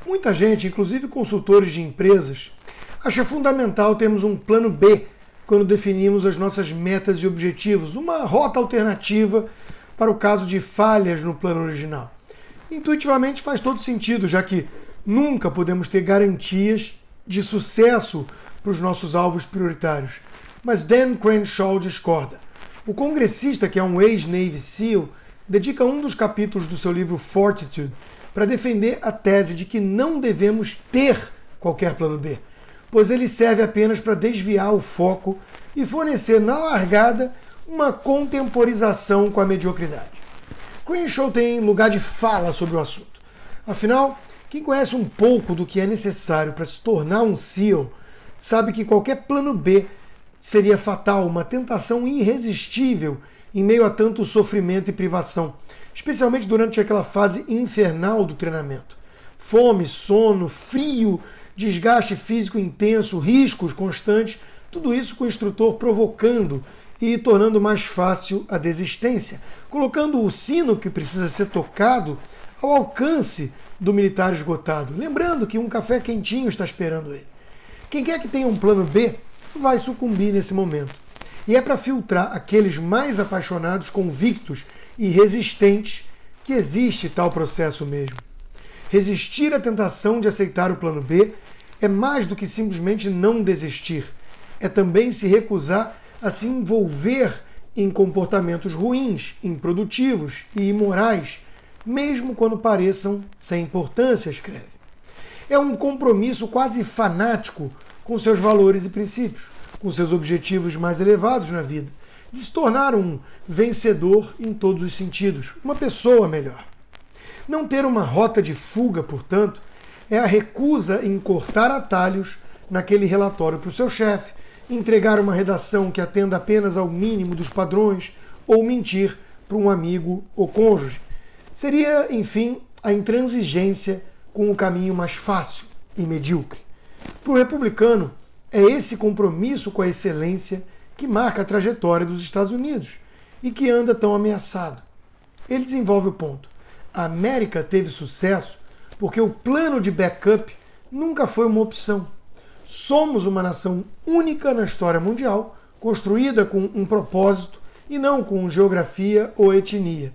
Muita gente, inclusive consultores de empresas, acha fundamental termos um plano B quando definimos as nossas metas e objetivos, uma rota alternativa para o caso de falhas no plano original. Intuitivamente faz todo sentido, já que nunca podemos ter garantias de sucesso para os nossos alvos prioritários. Mas Dan Crenshaw discorda. O congressista, que é um ex-Navy SEAL, dedica um dos capítulos do seu livro Fortitude para defender a tese de que não devemos ter qualquer plano B, pois ele serve apenas para desviar o foco e fornecer na largada uma contemporização com a mediocridade. Crenshaw tem lugar de fala sobre o assunto. Afinal, quem conhece um pouco do que é necessário para se tornar um SEAL sabe que qualquer plano B seria fatal, uma tentação irresistível em meio a tanto sofrimento e privação, especialmente durante aquela fase infernal do treinamento. Fome, sono, frio, desgaste físico intenso, riscos constantes, tudo isso com o instrutor provocando e tornando mais fácil a desistência, colocando o sino que precisa ser tocado ao alcance do militar esgotado, lembrando que um café quentinho está esperando ele. Quem quer que tenha um plano B vai sucumbir nesse momento. E é para filtrar aqueles mais apaixonados, convictos e resistentes que existe tal processo mesmo. Resistir à tentação de aceitar o plano B é mais do que simplesmente não desistir. É também se recusar a se envolver em comportamentos ruins, improdutivos e imorais, mesmo quando pareçam sem importância, escreve. É um compromisso quase fanático com seus valores e princípios, com seus objetivos mais elevados na vida, de se tornar um vencedor em todos os sentidos, uma pessoa melhor. Não ter uma rota de fuga, portanto, é a recusa em cortar atalhos naquele relatório para o seu chefe, entregar uma redação que atenda apenas ao mínimo dos padrões ou mentir para um amigo ou cônjuge. Seria, enfim, a intransigência com o caminho mais fácil e medíocre. Para o republicano, é esse compromisso com a excelência que marca a trajetória dos Estados Unidos e que anda tão ameaçado. Ele desenvolve o ponto. A América teve sucesso porque o plano de backup nunca foi uma opção. Somos uma nação única na história mundial, construída com um propósito e não com geografia ou etnia.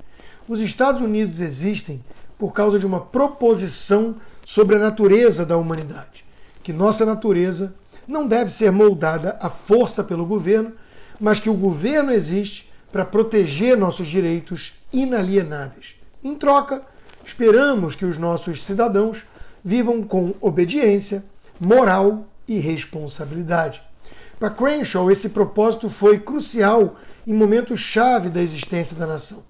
Os Estados Unidos existem por causa de uma proposição sobre a natureza da humanidade, que nossa natureza não deve ser moldada à força pelo governo, mas que o governo existe para proteger nossos direitos inalienáveis. Em troca, esperamos que os nossos cidadãos vivam com obediência, moral e responsabilidade. Para Crenshaw, esse propósito foi crucial em momentos-chave da existência da nação.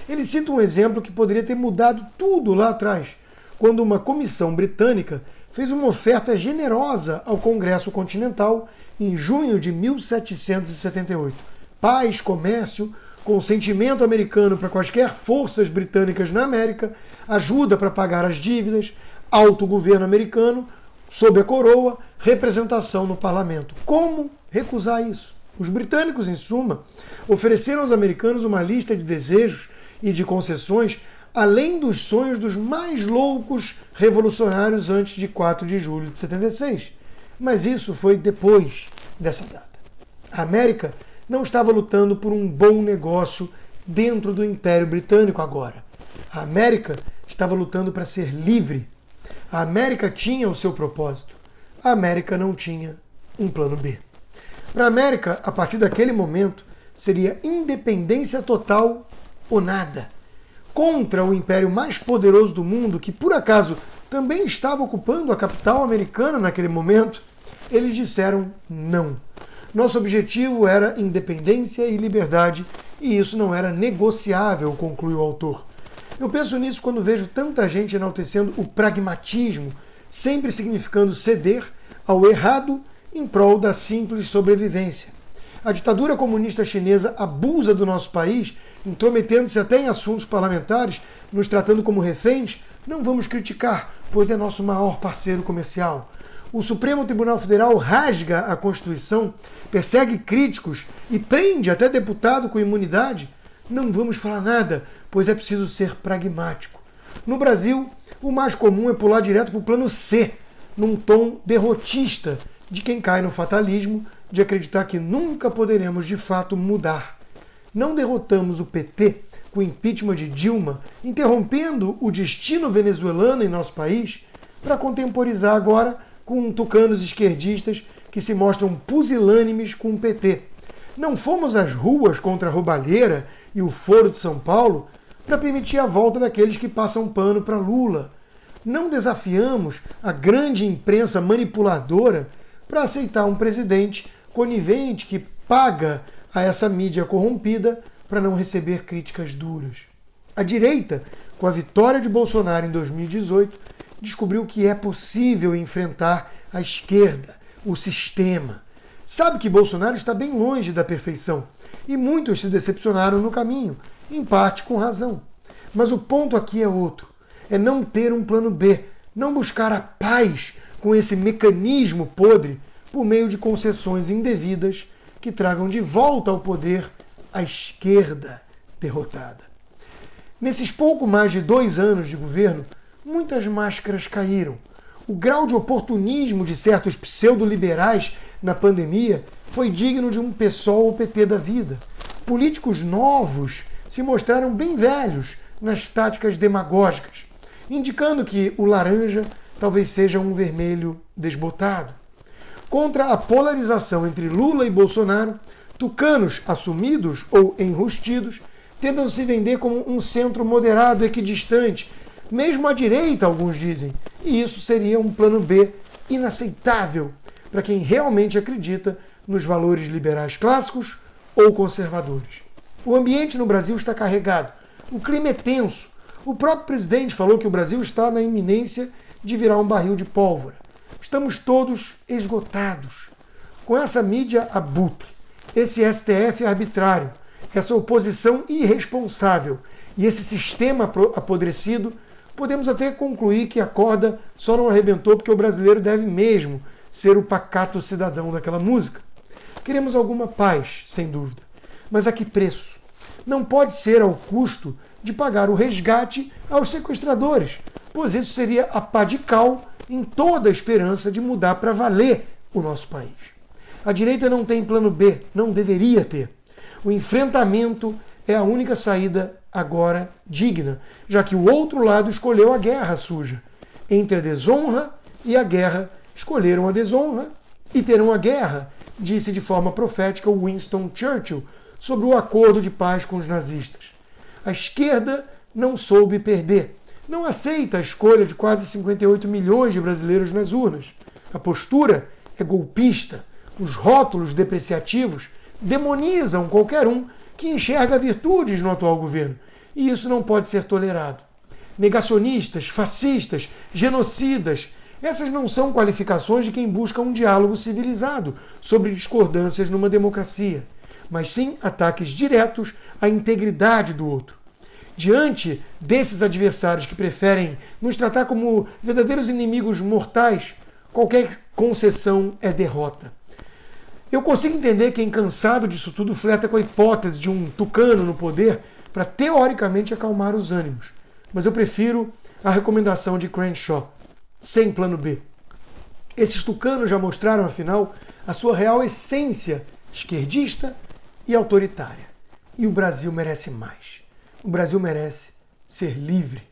Ele cita um exemplo que poderia ter mudado tudo lá atrás, quando uma comissão britânica fez uma oferta generosa ao Congresso Continental em junho de 1778. Paz, comércio, consentimento americano para quaisquer forças britânicas na América, ajuda para pagar as dívidas, autogoverno americano, sob a coroa, representação no parlamento. Como recusar isso? Os britânicos, em suma, ofereceram aos americanos uma lista de desejos e de concessões além dos sonhos dos mais loucos revolucionários antes de 4 de julho de 76. Mas isso foi depois dessa data. A América não estava lutando por um bom negócio dentro do Império Britânico agora. A América estava lutando para ser livre. A América tinha o seu propósito. A América não tinha um plano B. Para a América, a partir daquele momento, seria independência total ou nada. Contra o império mais poderoso do mundo, que por acaso também estava ocupando a capital americana naquele momento, eles disseram não. Nosso objetivo era independência e liberdade, e isso não era negociável, conclui o autor. Eu penso nisso quando vejo tanta gente enaltecendo o pragmatismo, sempre significando ceder ao errado em prol da simples sobrevivência. A ditadura comunista chinesa abusa do nosso país, intrometendo-se até em assuntos parlamentares, nos tratando como reféns. Não vamos criticar, pois é nosso maior parceiro comercial. O Supremo Tribunal Federal rasga a Constituição, persegue críticos e prende até deputado com imunidade. Não vamos falar nada, pois é preciso ser pragmático. No Brasil, O mais comum é pular direto para o plano C, num tom derrotista de quem cai no fatalismo de acreditar que nunca poderemos de fato mudar. Não derrotamos o PT com o impeachment de Dilma, interrompendo o destino venezuelano em nosso país, para contemporizar agora com tucanos esquerdistas que se mostram pusilânimes com o PT. Não fomos às ruas contra a roubalheira e o Foro de São Paulo para permitir a volta daqueles que passam pano para Lula. Não desafiamos a grande imprensa manipuladora para aceitar um presidente conivente que paga a essa mídia corrompida para não receber críticas duras. A direita, com a vitória de Bolsonaro em 2018, descobriu que é possível enfrentar a esquerda, o sistema. Sabe que Bolsonaro está bem longe da perfeição e muitos se decepcionaram no caminho, em parte com razão. Mas o ponto aqui é outro, é não ter um plano B, não buscar a paz com esse mecanismo podre por meio de concessões indevidas que tragam de volta ao poder a esquerda derrotada. Nesses pouco mais de 2 anos de governo, muitas máscaras caíram. O grau de oportunismo de certos pseudo-liberais na pandemia foi digno de um PSOL ou PT da vida. Políticos novos se mostraram bem velhos nas táticas demagógicas, indicando que o laranja talvez seja um vermelho desbotado. Contra a polarização entre Lula e Bolsonaro, tucanos assumidos ou enrustidos tentam se vender como um centro moderado equidistante, mesmo à direita, alguns dizem, e isso seria um plano B inaceitável para quem realmente acredita nos valores liberais clássicos ou conservadores. O ambiente no Brasil está carregado, o clima é tenso. O próprio presidente falou que o Brasil está na iminência de virar um barril de pólvora. Estamos todos esgotados. Com essa mídia abutre, esse STF arbitrário, essa oposição irresponsável e esse sistema apodrecido, podemos até concluir que a corda só não arrebentou porque o brasileiro deve mesmo ser o pacato cidadão daquela música. Queremos alguma paz, sem dúvida. Mas a que preço? Não pode ser ao custo de pagar o resgate aos sequestradores, pois isso seria a pá de cal em toda a esperança de mudar para valer o nosso país. A direita não tem plano B, não deveria ter. O enfrentamento é a única saída agora digna, já que o outro lado escolheu a guerra suja. Entre a desonra e a guerra, escolheram a desonra e terão a guerra, disse de forma profética Winston Churchill sobre o acordo de paz com os nazistas. A esquerda não soube perder. Não aceita a escolha de quase 58 milhões de brasileiros nas urnas. A postura é golpista. Os rótulos depreciativos demonizam qualquer um que enxerga virtudes no atual governo. E isso não pode ser tolerado. Negacionistas, fascistas, genocidas, essas não são qualificações de quem busca um diálogo civilizado sobre discordâncias numa democracia, mas sim ataques diretos à integridade do outro. Diante desses adversários que preferem nos tratar como verdadeiros inimigos mortais, qualquer concessão é derrota. Eu consigo entender quem, cansado disso tudo, flerta com a hipótese de um tucano no poder para teoricamente acalmar os ânimos. Mas eu prefiro a recomendação de Crenshaw, sem plano B. Esses tucanos já mostraram, afinal, a sua real essência esquerdista e autoritária. E o Brasil merece mais. O Brasil merece ser livre.